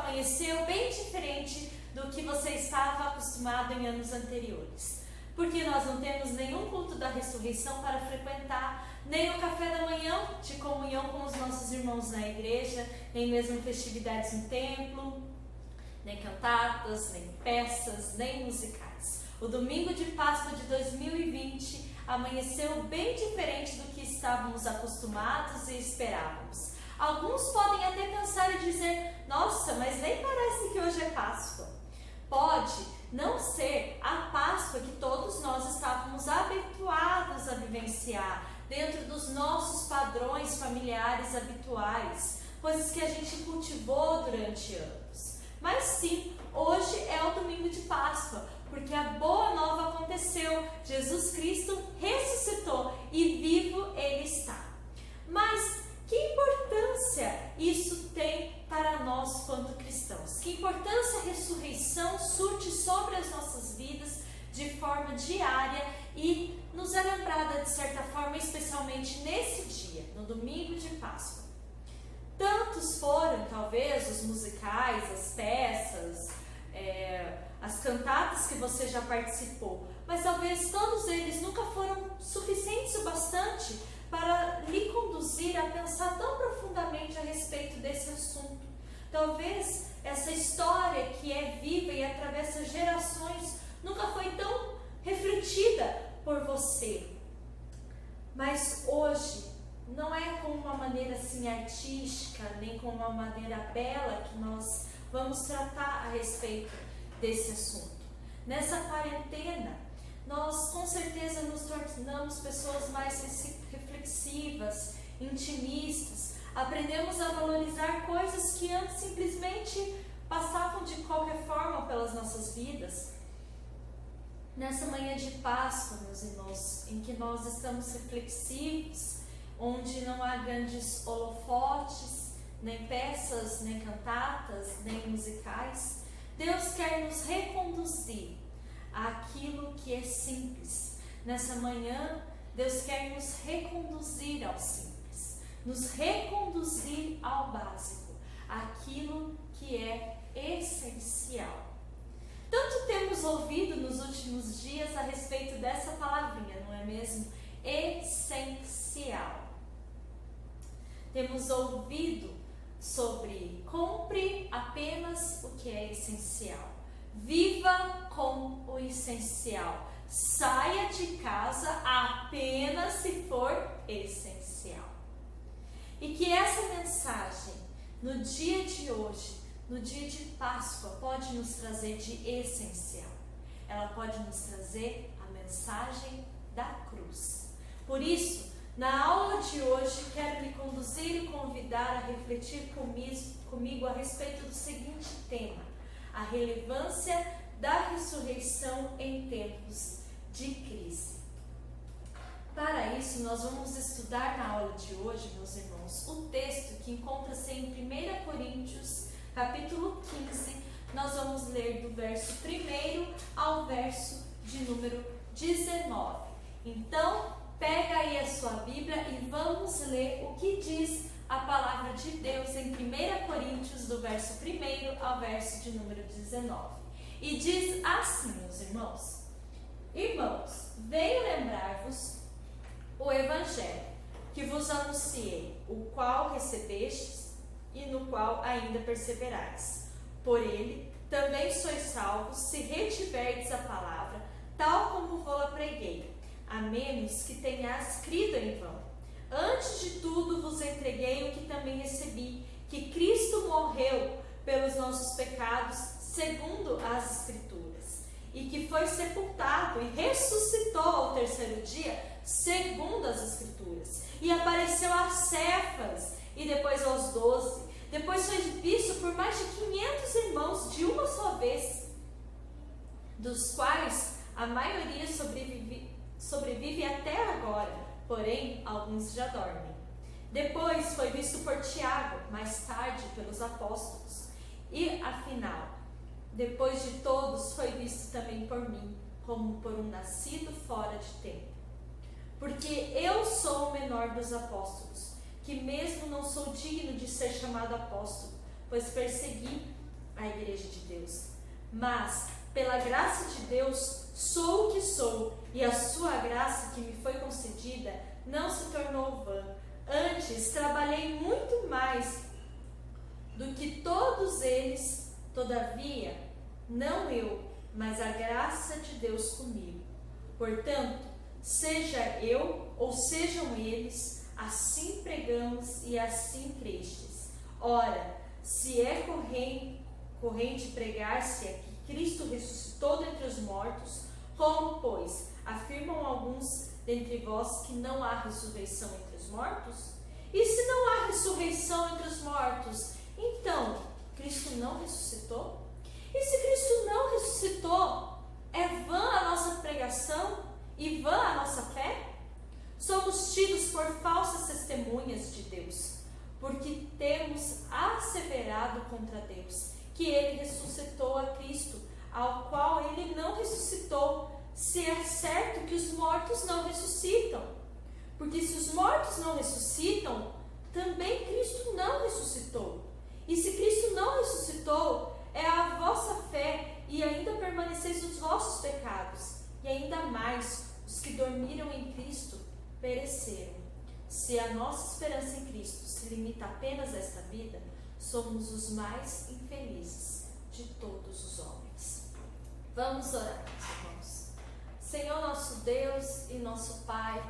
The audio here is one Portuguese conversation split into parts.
amanheceu bem diferente do que você estava acostumado em anos anteriores. Porque nós não temos nenhum culto da ressurreição para frequentar, nem o café da manhã de comunhão com os nossos irmãos na igreja, nem mesmo festividades no templo, nem cantatas, nem peças, nem musicais. O domingo de Páscoa de 2020 amanheceu bem diferente do que estávamos acostumados e esperávamos. Alguns podem até pensar e dizer: nossa, mas nem parece que hoje é Páscoa. Pode não ser a Páscoa que todos nós estávamos habituados a vivenciar, dentro dos nossos padrões familiares habituais, coisas que a gente cultivou durante anos. Mas sim, hoje é o domingo de Páscoa, porque a boa nova aconteceu. Jesus Cristo ressuscitou e vivo Ele está. Mas que importância isso tem para nós quanto cristãos? Que importância a ressurreição surte sobre as nossas vidas de forma diária e nos é lembrada de certa forma, especialmente nesse dia, no domingo de Páscoa. Tantos foram, talvez, os musicais, as peças, as cantatas que você já participou, mas talvez todos eles nunca foram suficientes o bastante para lhe conduzir a pensar tão profundamente a respeito desse assunto. Talvez essa história que é viva e atravessa gerações nunca foi tão refletida por você. Mas hoje não é com uma maneira assim artística, nem com uma maneira bela que nós vamos tratar a respeito desse assunto. Nessa quarentena, nós com certeza nos tornamos pessoas mais reflexivas, intimistas, aprendemos a valorizar coisas que antes simplesmente passavam de qualquer forma pelas nossas vidas. Nessa manhã de Páscoa, meus irmãos, em que nós estamos reflexivos, onde não há grandes holofotes, nem peças, nem cantatas, nem musicais, Deus quer nos reconduzir àquilo que é simples. Nessa manhã, Deus quer nos reconduzir ao simples, nos reconduzir ao básico, aquilo que é essencial. Tanto temos ouvido nos últimos dias a respeito dessa palavrinha, não é mesmo? Essencial. Temos ouvido sobre compre apenas o que é essencial. Viva com o essencial. Saia de casa apenas se for essencial. E que essa mensagem, no dia de hoje, no dia de Páscoa, pode nos trazer de essencial. Ela pode nos trazer a mensagem da cruz. Por isso, na aula de hoje, quero lhe conduzir e convidar a refletir comigo a respeito do seguinte tema: a relevância da ressurreição em tempos de crise. Para isso, nós vamos estudar na aula de hoje, meus irmãos, o texto que encontra-se em 1 Coríntios, capítulo 15. Nós vamos ler do verso 1 ao verso de número 19. Então, pega aí a sua Bíblia e vamos ler o que diz a palavra de Deus em 1 Coríntios, do verso 1 ao verso de número 19. E diz assim, meus irmãos: Irmãos, venho lembrar-vos o Evangelho que vos anunciei, o qual recebestes e no qual ainda perseverais. Por ele também sois salvos, se retiverdes a palavra, tal como vou-la preguei, a menos que tenhas crido em vão. Antes de tudo vos entreguei o que também recebi, que Cristo morreu pelos nossos pecados, segundo as Escrituras, e que foi sepultado e ressuscitou ao terceiro dia, segundo as Escrituras, e apareceu a Cefas e depois aos 12. Depois foi visto por mais de 500 irmãos de uma só vez, dos quais a maioria sobrevive até agora, porém alguns já dormem. Depois foi visto por Tiago, mais tarde pelos apóstolos. E afinal, depois de todos foi visto também por mim, como por um nascido fora de tempo. Porque eu sou o menor dos apóstolos, que mesmo não sou digno de ser chamado apóstolo, pois persegui a igreja de Deus. Mas, pela graça de Deus, sou o que sou, e a sua graça que me foi concedida não se tornou vã. Antes, trabalhei muito mais do que todos eles, todavia, não eu, mas a graça de Deus comigo. Portanto, seja eu ou sejam eles, assim pregamos e assim crestes. Ora, se é corrente pregar-se é que Cristo ressuscitou dentre os mortos, como, pois, afirmam alguns dentre vós que não há ressurreição entre os mortos? E se não há ressurreição entre os mortos, então, Cristo não ressuscitou? E se Cristo não ressuscitou, é vã a nossa pregação e vã a nossa fé? Somos tidos por falsas testemunhas de Deus, porque temos asseverado contra Deus que Ele ressuscitou a Cristo, ao qual Ele não ressuscitou, se é certo que os mortos não ressuscitam. Porque se os mortos não ressuscitam, também Cristo não ressuscitou. E se Cristo não ressuscitou, é a vossa fé, e ainda permaneceis nos vossos pecados, e ainda mais, os que dormiram em Cristo pereceram. Se a nossa esperança em Cristo se limita apenas a esta vida, somos os mais infelizes de todos os homens. Vamos orar, meus irmãos. Senhor nosso Deus e nosso Pai,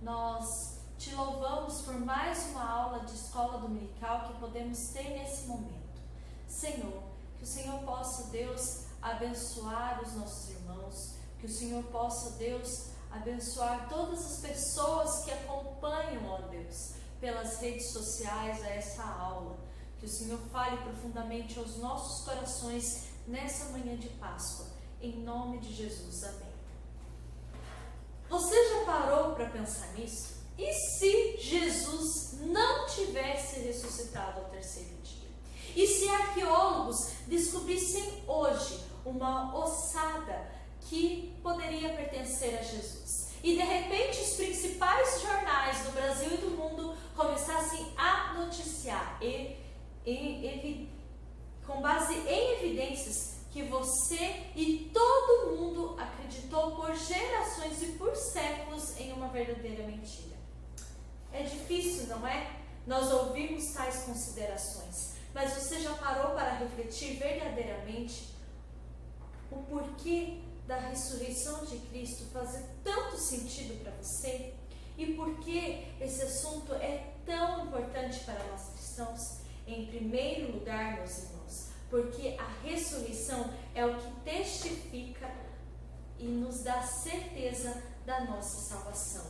nós te louvamos por mais uma aula de escola dominical que podemos ter nesse momento. Senhor, que o Senhor possa, Deus, abençoar os nossos irmãos, que o Senhor possa, Deus, abençoar todas as pessoas que acompanham, ó Deus, pelas redes sociais a essa aula. Que o Senhor fale profundamente aos nossos corações nessa manhã de Páscoa. Em nome de Jesus, amém. Você já parou para pensar nisso? E se Jesus não tivesse ressuscitado ao terceiro dia? E se arqueólogos descobrissem hoje uma ossada que poderia pertencer a Jesus? E de repente os principais jornais do Brasil e do mundo começassem a noticiar com base em evidências que você e todo mundo acreditou por gerações e por séculos em uma verdadeira mentira. É difícil, não é? Nós ouvimos tais considerações, mas você já parou para refletir verdadeiramente o porquê da ressurreição de Cristo fazer tanto sentido para você? E por que esse assunto é tão importante para nós cristãos? Em primeiro lugar, meus irmãos, porque a ressurreição é o que testifica e nos dá certeza da nossa salvação.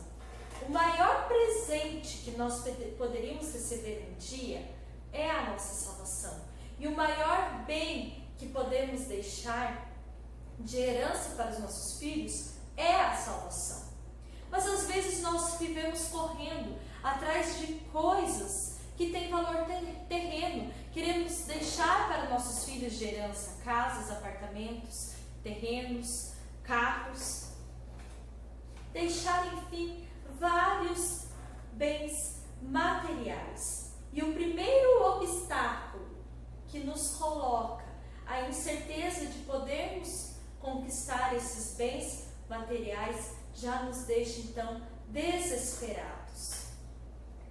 O maior presente que nós poderíamos receber um dia é a nossa salvação. E o maior bem que podemos deixar de herança para os nossos filhos é a salvação. Mas às vezes nós vivemos correndo atrás de coisas que têm valor terreno. Queremos deixar para nossos filhos de herança casas, apartamentos, terrenos, carros. Deixar, enfim, vários bens materiais. E o primeiro obstáculo que nos coloca a incerteza de podermos conquistar esses bens materiais já nos deixa então desesperados.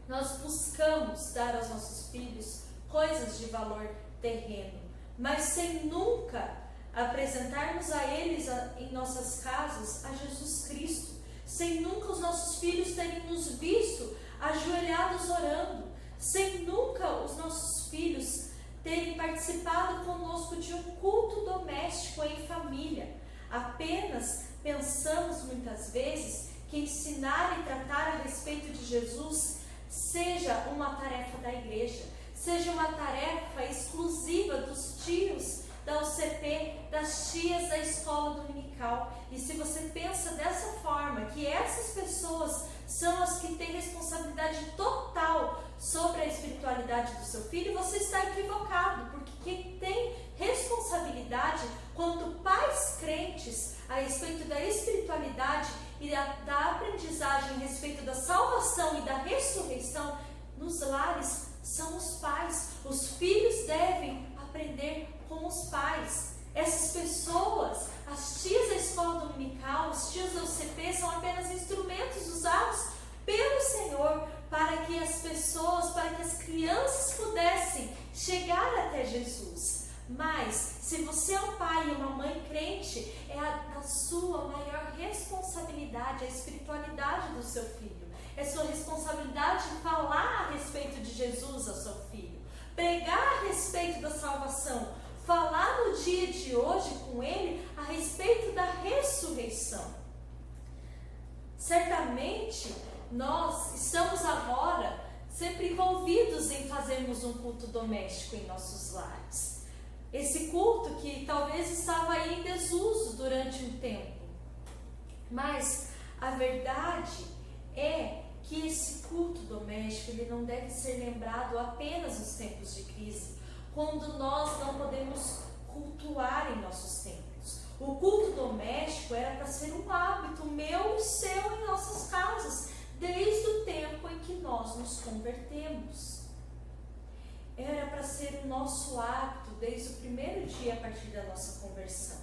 Nós buscamos dar aos nossos filhos coisas de valor terreno, mas sem nunca apresentarmos a eles em nossas casas a Jesus Cristo, sem nunca os nossos filhos terem nos visto ajoelhados orando, sem nunca os nossos filhos terem participado conosco de um culto doméstico em família. Apenas pensamos muitas vezes que ensinar e tratar a respeito de Jesus seja uma tarefa da igreja, seja uma tarefa exclusiva dos tios da UCP, das tias da escola dominical. E se você pensa dessa forma, que essas pessoas são as que têm responsabilidade total sobre a espiritualidade do seu filho, você está equivocado, porque quem tem responsabilidade quanto pais crentes a respeito da espiritualidade e da aprendizagem a respeito da salvação e da ressurreição nos lares são os pais. Os filhos devem aprender com os essas pessoas, as tias da escola dominical, os tios da UCP, são apenas instrumentos usados pelo Senhor para que as pessoas, para que as crianças pudessem chegar até Jesus. Mas, se você é um pai e uma mãe crente, é a sua maior responsabilidade, a espiritualidade do seu filho. É sua responsabilidade falar a respeito de Jesus ao seu filho, pregar a respeito da salvação, falar no dia de hoje com ele a respeito da ressurreição. Certamente, nós estamos agora sempre envolvidos em fazermos um culto doméstico em nossos lares. Esse culto que talvez estava aí em desuso durante um tempo. Mas a verdade é que esse culto doméstico ele não deve ser lembrado apenas nos tempos de crise, quando nós não podemos cultuar em nossos templos. O culto doméstico era para ser um hábito meu e seu em nossas casas, desde o tempo em que nós nos convertemos. Era para ser o nosso hábito desde o primeiro dia a partir da nossa conversão.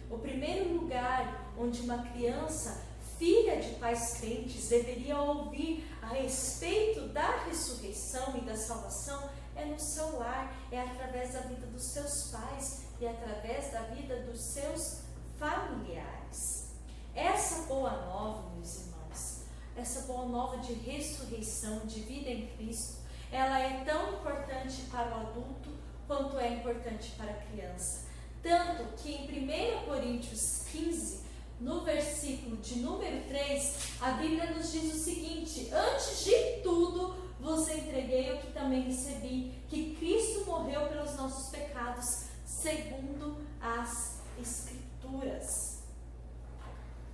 O primeiro lugar onde uma criança, filha de pais crentes, deveria ouvir a respeito da ressurreição e da salvação é no seu lar, é através da vida dos seus pais e através da vida dos seus familiares. Essa boa nova, meus irmãos, essa boa nova de ressurreição, de vida em Cristo, ela é tão importante para o adulto quanto é importante para a criança. Tanto que em 1 Coríntios 15, no versículo de número 3, a Bíblia nos diz o seguinte: antes de tudo vos entreguei o que também recebi, que Cristo morreu pelos nossos pecados, segundo as Escrituras.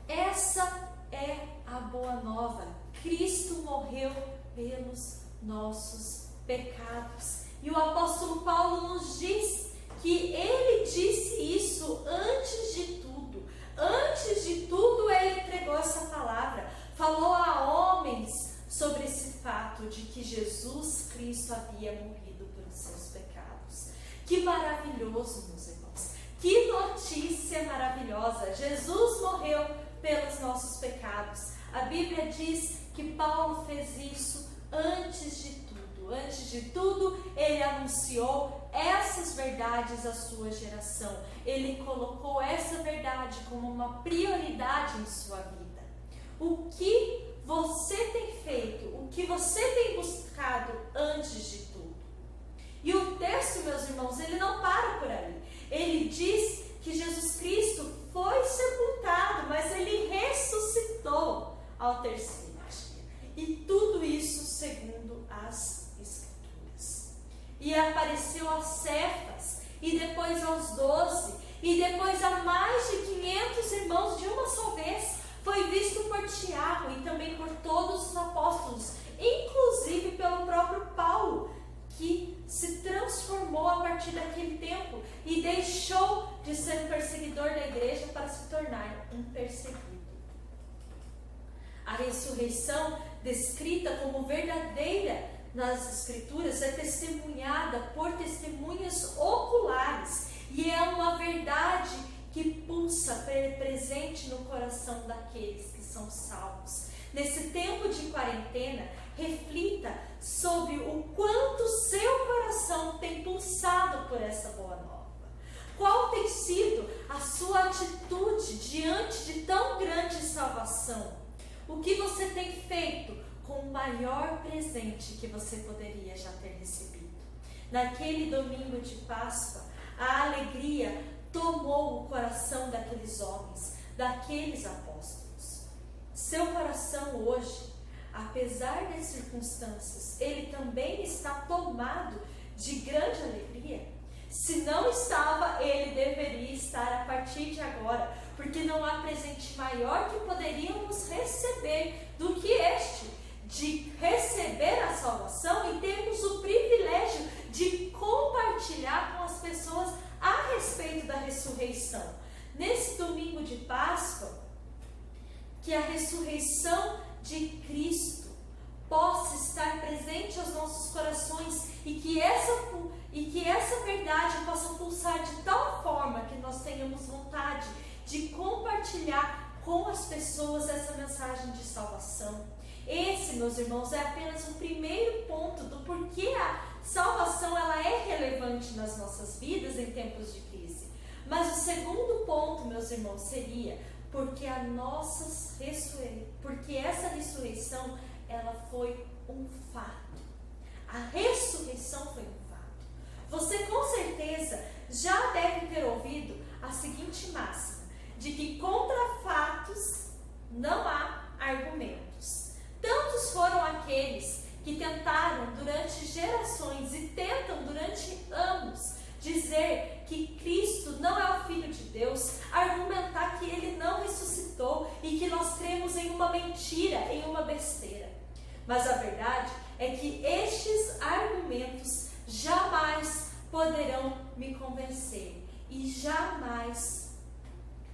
Essa é a boa nova. Cristo morreu pelos nossos pecados. E o apóstolo Paulo nos diz que ele disse isso antes de tudo. Antes de tudo, ele entregou essa palavra. Falou a homens sobre esse fato de que Jesus Cristo havia morrido pelos seus pecados. Que maravilhoso, meus irmãos. Que notícia maravilhosa. Jesus morreu pelos nossos pecados. A Bíblia diz que Paulo fez isso antes de tudo. Antes de tudo, ele anunciou essas verdades à sua geração. Ele colocou essa verdade como uma prioridade em sua vida. O que você tem feito, o que você tem buscado antes de tudo? E o texto, meus irmãos, ele não para por aí. Ele diz que Jesus Cristo foi sepultado, mas ele ressuscitou ao terceiro dia. E tudo isso segundo as Escrituras. E apareceu a Cefas, e depois aos 12, e depois a mais de 500 irmãos de uma só vez. Foi visto por Tiago e também por todos os apóstolos, inclusive pelo próprio Paulo, que se transformou a partir daquele tempo e deixou de ser um perseguidor da igreja para se tornar um perseguido. A ressurreição, descrita como verdadeira nas Escrituras, é testemunhada por testemunhas oculares e é uma verdade que pulsa presente no coração daqueles que são salvos. Nesse tempo de quarentena, reflita sobre o quanto seu coração tem pulsado por essa boa nova. Qual tem sido a sua atitude diante de tão grande salvação? O que você tem feito com o maior presente que você poderia já ter recebido? Naquele domingo de Páscoa, a alegria tomou o coração daqueles homens, daqueles apóstolos. Seu coração hoje, apesar das circunstâncias, ele também está tomado de grande alegria? Se não estava, ele deveria estar a partir de agora, porque não há presente maior que poderíamos receber do que este, de receber a salvação e termos o privilégio de compartilhar com as pessoas a respeito da ressurreição. Nesse domingo de Páscoa, que a ressurreição de Cristo possa estar presente aos nossos corações e que essa verdade possa pulsar de tal forma que nós tenhamos tenhamos vontade de compartilhar com as pessoas essa mensagem de salvação. Esse, meus irmãos, é apenas um primeiro ponto do porquê a salvação ela é relevante nas nossas vidas em tempos de crise. Mas o segundo ponto, meus irmãos, seria porque porque essa ressurreição ela foi um fato. A ressurreição foi um fato. Você com certeza já deve ter ouvido a seguinte máxima, de que contra fatos não há argumentos. Tantos foram aqueles que tentaram durante gerações e tentam durante anos dizer que Cristo não é o Filho de Deus, argumentar que Ele não ressuscitou e que nós cremos em uma mentira, em uma besteira. Mas a verdade é que estes argumentos jamais poderão me convencer e jamais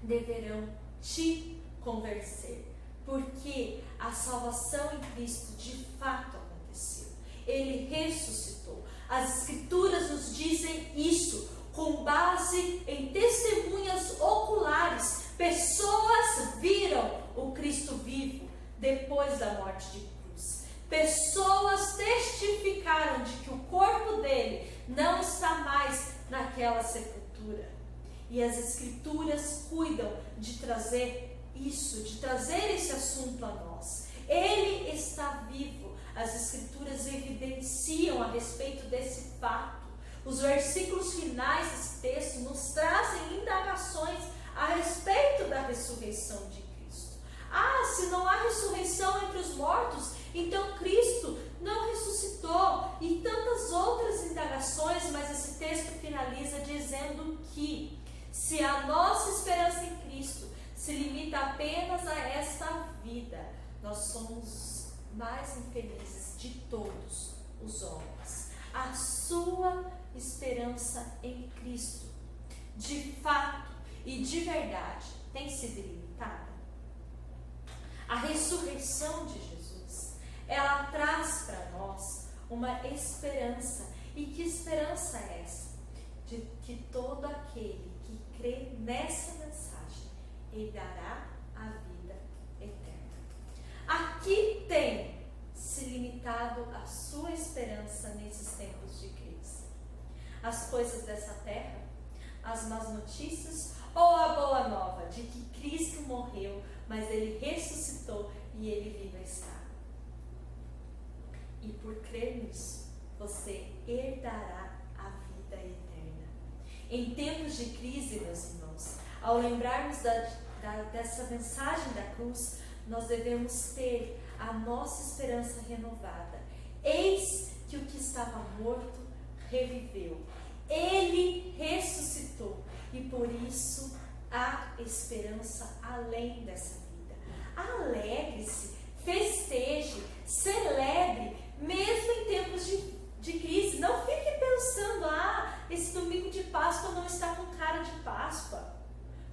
deverão te convencer, porque a salvação em Cristo de fato aconteceu. Ele ressuscitou. As Escrituras nos dizem isso com base em testemunhas oculares. Pessoas viram o Cristo vivo depois da morte de cruz. Pessoas testificaram de que o corpo dele não está mais naquela sepultura. E as Escrituras cuidam de trazer isso, de trazer esse assunto a nós. Ele está vivo. As Escrituras evidenciam a respeito desse fato. Os versículos finais desse texto nos trazem indagações a respeito da ressurreição de Cristo. Se não há ressurreição entre os mortos, então Cristo não ressuscitou. E tantas outras indagações, mas esse texto finaliza dizendo que se a nossa esperança em Cristo se limita apenas a esta vida, nós somos mais infelizes de todos os homens. A sua esperança em Cristo, de fato e de verdade, tem sido limitada. A ressurreição de Jesus, ela traz para nós uma esperança. E que esperança é essa? De que todo aquele que crê nessa mensagem herdará a vida eterna. Aqui tem se limitado a sua esperança nesses tempos de crise. As coisas dessa terra, as más notícias ou a boa nova de que Cristo morreu, mas Ele ressuscitou e Ele vivo está. E por crer nisso, você herdará a vida eterna. Em tempos de crise, meus irmãos, ao lembrarmos dessa mensagem da cruz, nós devemos ter a nossa esperança renovada. Eis que o que estava morto reviveu. Ele ressuscitou. E por isso há esperança além dessa vida. Alegre-se, festeje, celebre, mesmo em tempos de crise. Não fique pensando, esse domingo de Páscoa não está com cara de Páscoa.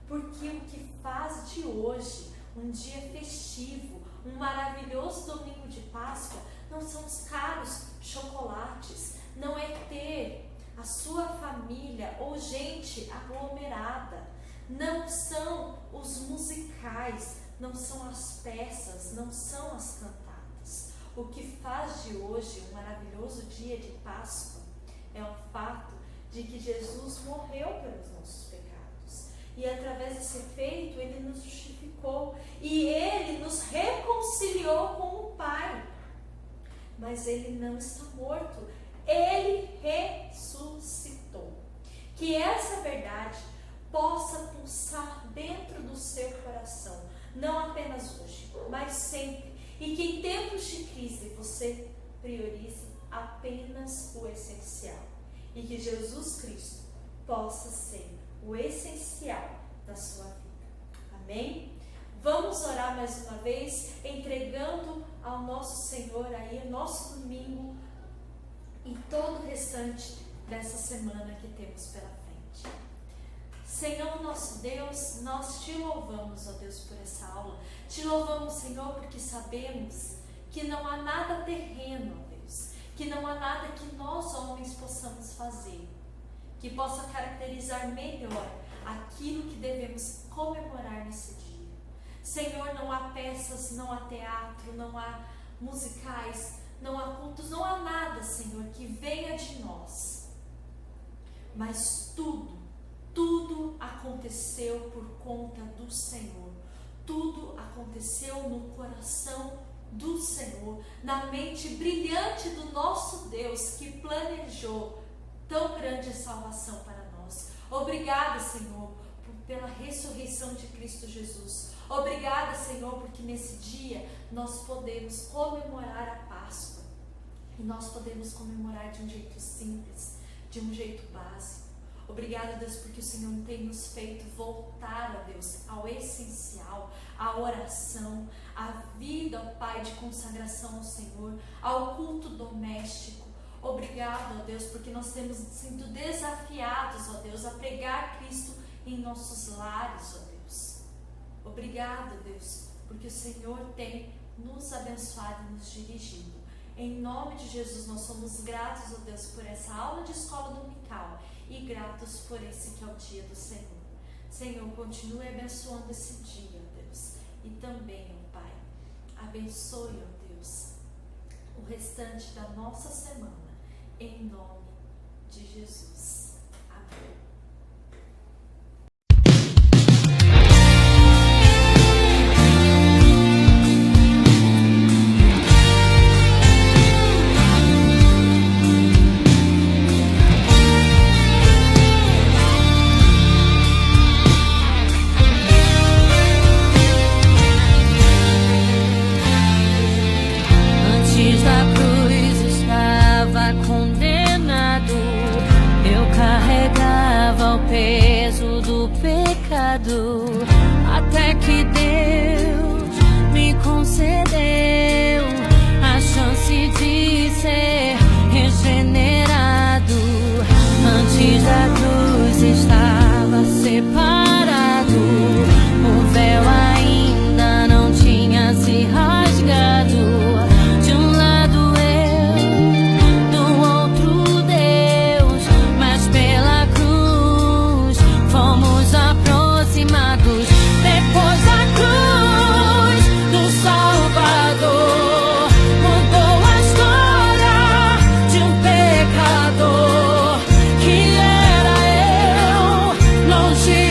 Porque o que faz de hoje um dia festivo, um maravilhoso domingo de Páscoa, não são os caros chocolates, não é ter a sua família ou gente aglomerada, não são os musicais, não são as peças, não são as cantatas. O que faz de hoje um maravilhoso dia de Páscoa é o fato de que Jesus morreu pelos nossos pecados. E através desse feito, Ele nos justificou. E Ele nos reconciliou com o Pai. Mas Ele não está morto. Ele ressuscitou. Que essa verdade possa pulsar dentro do seu coração. Não apenas hoje, mas sempre. E que em tempos de crise você priorize apenas o essencial. E que Jesus Cristo possa ser o essencial da sua vida. Amém? Vamos orar mais uma vez, entregando ao nosso Senhor aí o nosso domingo e todo o restante dessa semana que temos pela frente. Senhor nosso Deus, nós te louvamos, ó Deus, por essa aula. Te louvamos, Senhor, porque sabemos que não há nada terreno, ó Deus, que não há nada que nós homens possamos fazer que possa caracterizar melhor aquilo que devemos comemorar nesse dia. Senhor, não há peças, não há teatro, não há musicais, não há cultos, não há nada, Senhor, que venha de nós. Mas tudo aconteceu por conta do Senhor. Tudo aconteceu no coração do Senhor, na mente brilhante do nosso Deus que planejou tão grande salvação para nós. Obrigada, Senhor, pela ressurreição de Cristo Jesus. Obrigada, Senhor, porque nesse dia nós podemos comemorar a Páscoa. E nós podemos comemorar de um jeito simples, de um jeito básico. Obrigada, Deus, porque o Senhor tem nos feito voltar, ó Deus, ao essencial, à oração, à vida, ó Pai, de consagração ao Senhor, ao culto doméstico. Obrigado, ó Deus, porque nós temos sido desafiados, ó Deus, a pregar Cristo em nossos lares, ó Deus. Obrigado, Deus, porque o Senhor tem nos abençoado e nos dirigido. Em nome de Jesus, nós somos gratos, ó Deus, por essa aula de escola dominical e gratos por esse que é o dia do Senhor. Senhor, continue abençoando esse dia, ó Deus, e também, ó Pai, abençoe, ó Deus, o restante da nossa semana, em nome de Jesus. Amém. Até que Deus me concedeu a chance de ser regenerado. Antes da cruz estava separado, o véu ainda não tinha se rasgado. De um lado eu, do outro Deus, mas pela cruz fomos aproximados. Depois da cruz do Salvador, mudou a história de um pecador que era eu, longe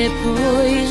depois